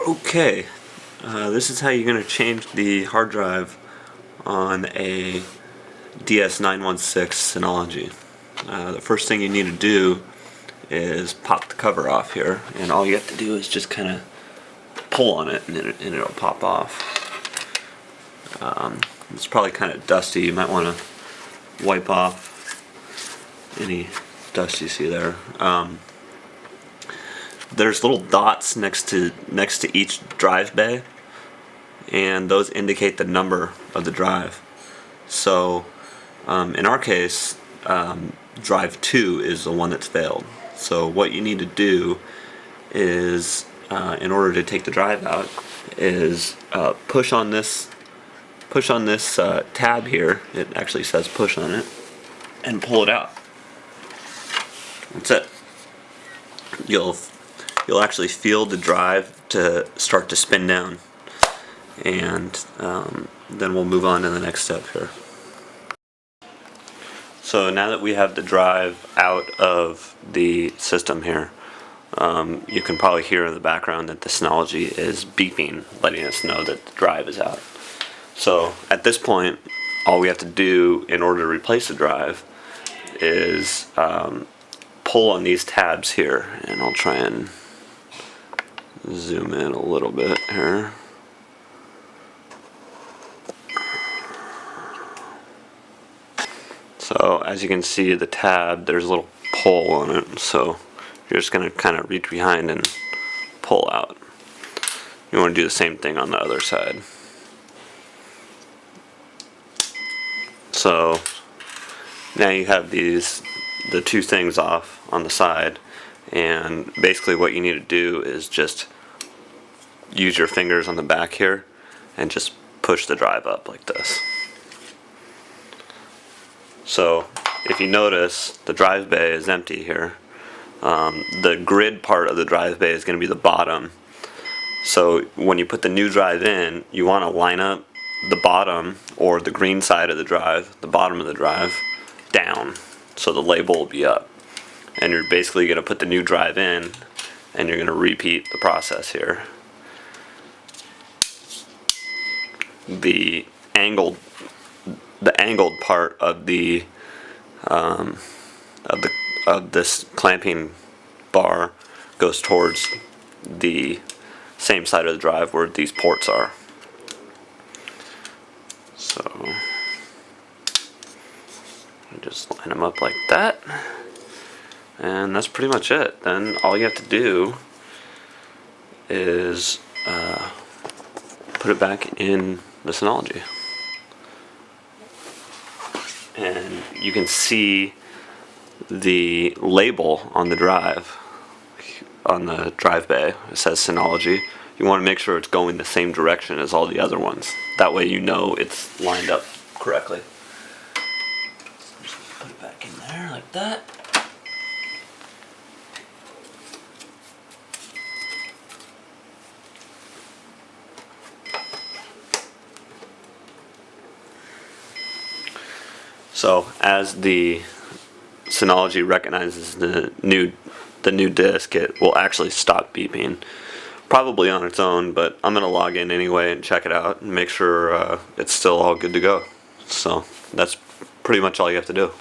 Okay, this is how you're going to change the hard drive on a DS916 Synology. The first thing you need to do is pop the cover off here, and all you have to do is just kind of pull on it and it'll pop off. It's probably kind of dusty. You might want to wipe off any dust you see there. There's little dots next to each drive bay, and those indicate the number of the drive. So in our case, drive 2 is the one that's failed. So what you need to do is, in order to take the drive out, is push on this tab here. It actually says push on it, and pull it out. That's it. You'll actually feel the drive to start to spin down, and then we'll move on to the next step here. So now that we have the drive out of the system here, you can probably hear in the background that the Synology is beeping, letting us know that the drive is out. So at this point, all we have to do in order to replace the drive is pull on these tabs here, and I'll try and zoom in a little bit here. So as you can see, the tab, there's a little pull on it, so you're just going to kind of reach behind and pull out. You want to do the same thing on the other side. So now you have the two things off on the side, and basically what you need to do is just use your fingers on the back here and just push the drive up like this. So if you notice, the drive bay is empty here. The grid part of the drive bay is going to be the bottom. So when you put the new drive in, you want to line up the bottom, or the green side of the drive, the bottom of the drive, down, so the label will be up. And you're basically going to put the new drive in, and you're going to repeat the process here. The angled part of this clamping bar goes towards the same side of the drive where these ports are. So just line them up like that, and that's pretty much it. Then all you have to do is put it back in the Synology, and you can see the label on the drive, bay. It says Synology. You want to make sure it's going the same direction as all the other ones. That way you know it's lined up correctly. Just put it back in there like that. So as the Synology recognizes the new disk, it will actually stop beeping, probably on its own, but I'm going to log in anyway and check it out and make sure it's still all good to go. So that's pretty much all you have to do.